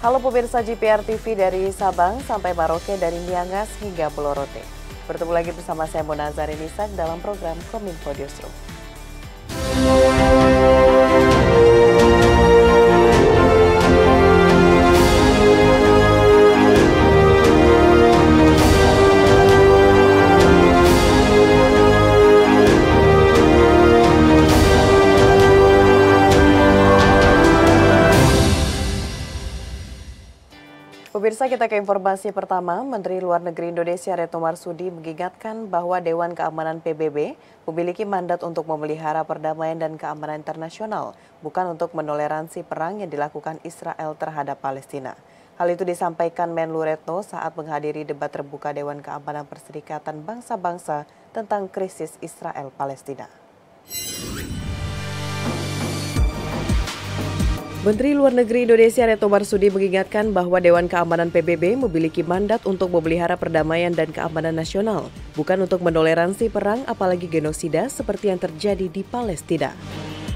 Halo pemirsa GPR TV dari Sabang sampai Maroke, dari Miangas hingga Pulau Rote. Bertemu lagi bersama saya Mona Zarinisak dalam program Kominfo Newsroom. Pemirsa, kita ke informasi pertama. Menteri Luar Negeri Indonesia Retno Marsudi mengingatkan bahwa Dewan Keamanan PBB memiliki mandat untuk memelihara perdamaian dan keamanan internasional, bukan untuk menoleransi perang yang dilakukan Israel terhadap Palestina. Hal itu disampaikan Menlu Retno saat menghadiri debat terbuka Dewan Keamanan Perserikatan Bangsa-Bangsa tentang krisis Israel-Palestina. Menteri Luar Negeri Indonesia Retno Marsudi mengingatkan bahwa Dewan Keamanan PBB memiliki mandat untuk memelihara perdamaian dan keamanan nasional, bukan untuk menoleransi perang apalagi genosida seperti yang terjadi di Palestina.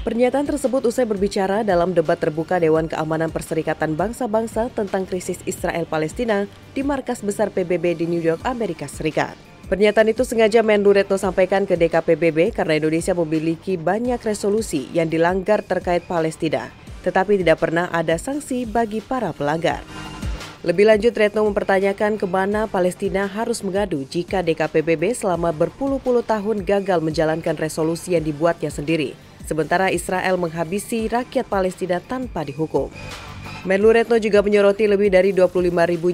Pernyataan tersebut usai berbicara dalam debat terbuka Dewan Keamanan Perserikatan Bangsa-Bangsa tentang krisis Israel-Palestina di markas besar PBB di New York, Amerika Serikat. Pernyataan itu sengaja Menlu Retno sampaikan ke DKPBB karena Indonesia memiliki banyak resolusi yang dilanggar terkait Palestina, tetapi tidak pernah ada sanksi bagi para pelanggar. Lebih lanjut, Retno mempertanyakan kemana Palestina harus mengadu jika DKPBB selama berpuluh-puluh tahun gagal menjalankan resolusi yang dibuatnya sendiri, sementara Israel menghabisi rakyat Palestina tanpa dihukum. Menlu Retno juga menyoroti lebih dari 25.000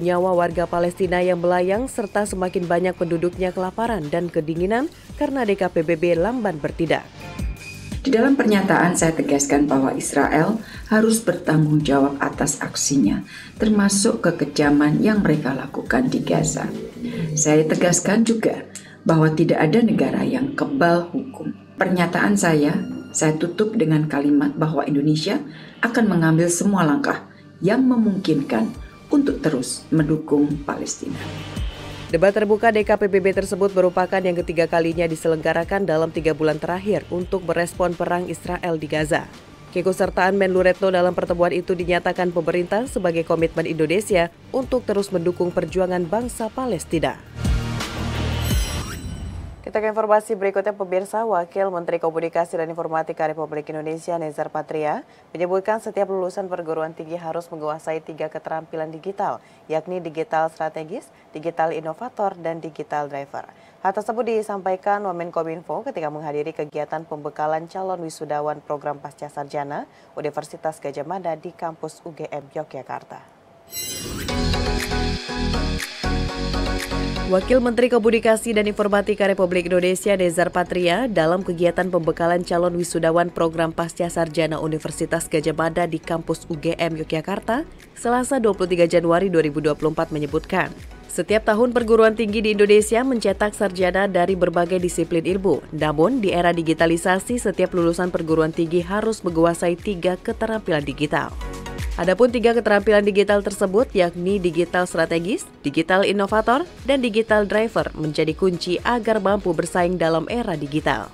nyawa warga Palestina yang melayang serta semakin banyak penduduknya kelaparan dan kedinginan karena DKPBB lamban bertindak. Di dalam pernyataan saya tegaskan bahwa Israel harus bertanggung jawab atas aksinya, termasuk kekejaman yang mereka lakukan di Gaza. Saya tegaskan juga bahwa tidak ada negara yang kebal hukum. Pernyataan saya tutup dengan kalimat bahwa Indonesia akan mengambil semua langkah yang memungkinkan untuk terus mendukung Palestina. Debat terbuka DKPBB tersebut merupakan yang ketiga kalinya diselenggarakan dalam 3 bulan terakhir untuk merespon perang Israel di Gaza. Keikutsertaan Menlu Retno dalam pertemuan itu dinyatakan pemerintah sebagai komitmen Indonesia untuk terus mendukung perjuangan bangsa Palestina. Kita ke informasi berikutnya, pemirsa. Wakil Menteri Komunikasi dan Informatika Republik Indonesia Nezar Patria menyebutkan setiap lulusan perguruan tinggi harus menguasai 3 keterampilan digital, yakni digital strategis, digital inovator, dan digital driver. Hal tersebut disampaikan Wamenkominfo ketika menghadiri kegiatan pembekalan calon wisudawan program Pasca Sarjana Universitas Gadjah Mada di kampus UGM Yogyakarta. Wakil Menteri Komunikasi dan Informatika Republik Indonesia Nezar Patria dalam kegiatan pembekalan calon wisudawan program Pasca Sarjana Universitas Gadjah Mada di kampus UGM Yogyakarta, Selasa 23 Januari 2024 menyebutkan, setiap tahun perguruan tinggi di Indonesia mencetak sarjana dari berbagai disiplin ilmu. Namun di era digitalisasi, setiap lulusan perguruan tinggi harus menguasai 3 keterampilan digital. Adapun 3 keterampilan digital tersebut yakni digital strategis, digital inovator, dan digital driver menjadi kunci agar mampu bersaing dalam era digital.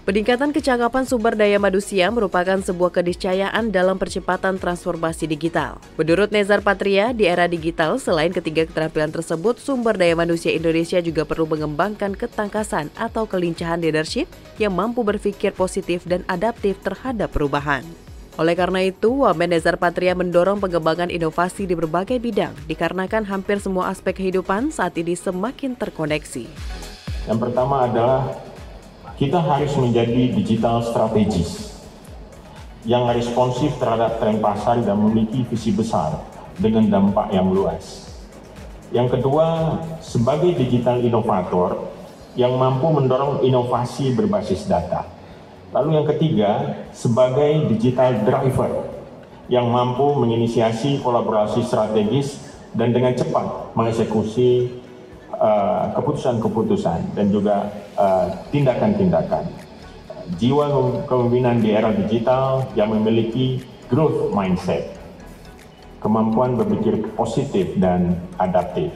Peningkatan kecakapan sumber daya manusia merupakan sebuah keniscayaan dalam percepatan transformasi digital. Menurut Nezar Patria, di era digital selain ketiga keterampilan tersebut, sumber daya manusia Indonesia juga perlu mengembangkan ketangkasan atau kelincahan leadership yang mampu berpikir positif dan adaptif terhadap perubahan. Oleh karena itu, Wamen Nezar Patria mendorong pengembangan inovasi di berbagai bidang, dikarenakan hampir semua aspek kehidupan saat ini semakin terkoneksi. Yang pertama adalah kita harus menjadi digital strategis yang responsif terhadap tren pasar dan memiliki visi besar dengan dampak yang luas. Yang kedua, sebagai digital inovator yang mampu mendorong inovasi berbasis data. Lalu yang ketiga, sebagai digital driver yang mampu menginisiasi kolaborasi strategis dan dengan cepat mengeksekusi keputusan-keputusan dan juga tindakan-tindakan. Jiwa kepemimpinan di era digital yang memiliki growth mindset, kemampuan berpikir positif dan adaptif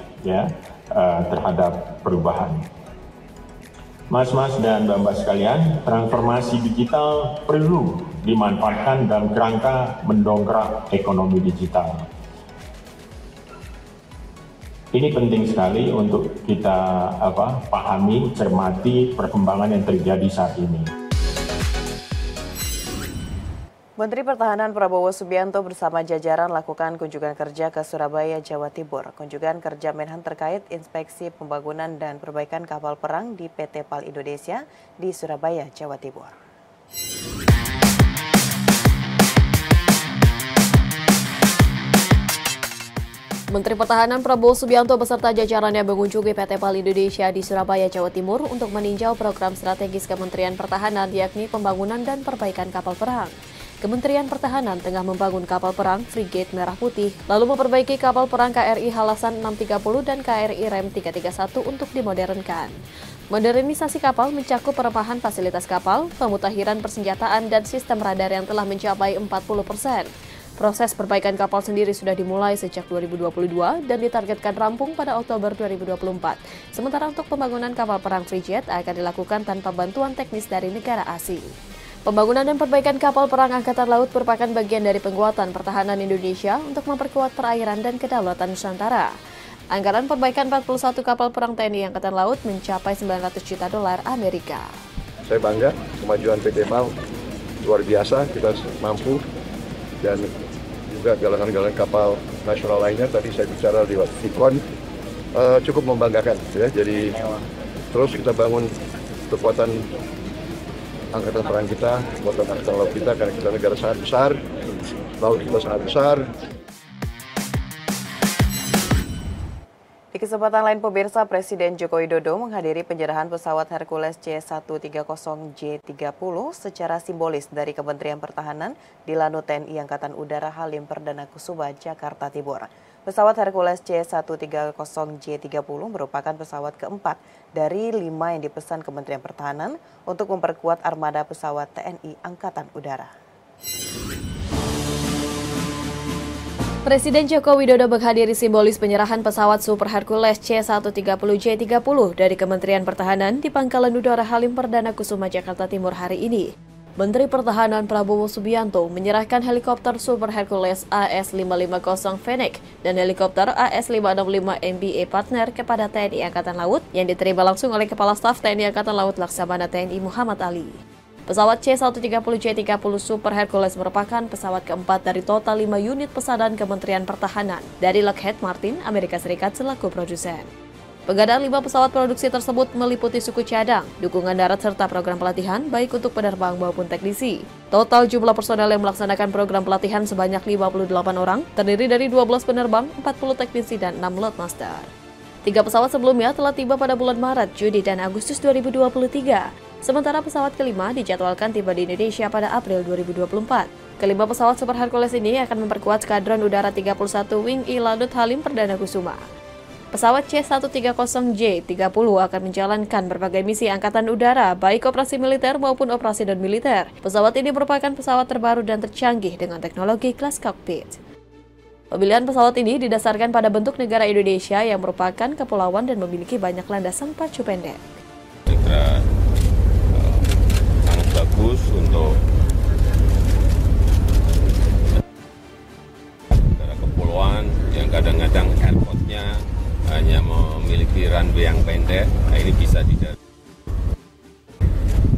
terhadap perubahan. Mas-mas dan mbak-mbak sekalian, transformasi digital perlu dimanfaatkan dalam kerangka mendongkrak ekonomi digital. Ini penting sekali untuk kita pahami, cermati perkembangan yang terjadi saat ini. Menteri Pertahanan Prabowo Subianto bersama jajaran lakukan kunjungan kerja ke Surabaya, Jawa Timur. Kunjungan kerja Menhan terkait inspeksi pembangunan dan perbaikan kapal perang di PT PAL Indonesia di Surabaya, Jawa Timur. Menteri Pertahanan Prabowo Subianto beserta jajarannya mengunjungi PT PAL Indonesia di Surabaya, Jawa Timur untuk meninjau program strategis Kementerian Pertahanan yakni pembangunan dan perbaikan kapal perang. Kementerian Pertahanan tengah membangun kapal perang Frigate Merah Putih, lalu memperbaiki kapal perang KRI Halasan 630 dan KRI Rem 331 untuk dimodernkan. Modernisasi kapal mencakup perubahan fasilitas kapal, pemutakhiran persenjataan, dan sistem radar yang telah mencapai 40%. Proses perbaikan kapal sendiri sudah dimulai sejak 2022 dan ditargetkan rampung pada Oktober 2024. Sementara untuk pembangunan kapal perang Frigate akan dilakukan tanpa bantuan teknis dari negara asing. Pembangunan dan perbaikan kapal perang Angkatan Laut merupakan bagian dari penguatan pertahanan Indonesia untuk memperkuat perairan dan kedaulatan Nusantara. Anggaran perbaikan 41 kapal perang TNI Angkatan Laut mencapai 900 juta dolar Amerika. Saya bangga kemajuan PT PAL luar biasa, kita mampu, dan juga galangan-galangan kapal nasional lainnya. Tadi saya bicara lewat Vicon, cukup membanggakan ya. Jadi terus kita bangun kekuatan angkatan perang kita, kekuatan angkatan laut kita, karena kita negara sangat besar, laut kita sangat besar. Di kesempatan lain pemirsa, Presiden Joko Widodo menghadiri penyerahan pesawat Hercules C-130J30 secara simbolis dari Kementerian Pertahanan di Lanut TNI Angkatan Udara Halim Perdana Kusuma, Jakarta Timur. Pesawat Hercules C-130J30 merupakan pesawat keempat dari 5 yang dipesan Kementerian Pertahanan untuk memperkuat armada pesawat TNI Angkatan Udara. Presiden Joko Widodo menghadiri simbolis penyerahan pesawat Super Hercules C-130J30 dari Kementerian Pertahanan di Pangkalan Udara Halim Perdana Kusuma, Jakarta Timur hari ini. Menteri Pertahanan Prabowo Subianto menyerahkan helikopter Super Hercules AS-550 Fennec dan helikopter AS-565 MBA Partner kepada TNI Angkatan Laut yang diterima langsung oleh Kepala Staf TNI Angkatan Laut Laksamana TNI Muhammad Ali. Pesawat C-130J30 Super Hercules merupakan pesawat keempat dari total 5 unit pesanan Kementerian Pertahanan dari Lockheed Martin, Amerika Serikat selaku produsen. Pengadaan 5 pesawat produksi tersebut meliputi suku cadang, dukungan darat serta program pelatihan baik untuk penerbang maupun teknisi. Total jumlah personel yang melaksanakan program pelatihan sebanyak 58 orang, terdiri dari 12 penerbang, 40 teknisi, dan 6 loadmaster. 3 pesawat sebelumnya telah tiba pada bulan Maret, Juni, dan Agustus 2023. Sementara pesawat kelima dijadwalkan tiba di Indonesia pada April 2024. Kelima pesawat Super Hercules ini akan memperkuat Skadron Udara 31 Wing I Lanut Halim Perdana Kusuma. Pesawat C-130J30 akan menjalankan berbagai misi Angkatan Udara, baik operasi militer maupun operasi non-militer. Pesawat ini merupakan pesawat terbaru dan tercanggih dengan teknologi kelas cockpit. Pemilihan pesawat ini didasarkan pada bentuk negara Indonesia yang merupakan kepulauan dan memiliki banyak landasan pacu pendek. Sangat bagus untuk negara kepulauan yang kadang-kadang airportnya hanya memiliki runway yang pendek. Nah, ini bisa tidak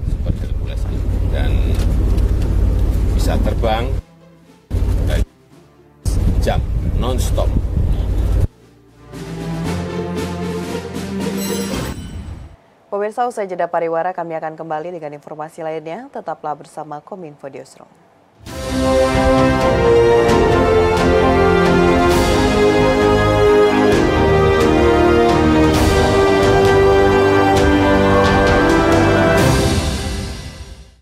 Super Hercules dan bisa terbang dan jam non-stop. Pemirsa, usai jeda pariwara kami akan kembali dengan informasi lainnya. Tetaplah bersama Kominfo Newsroom.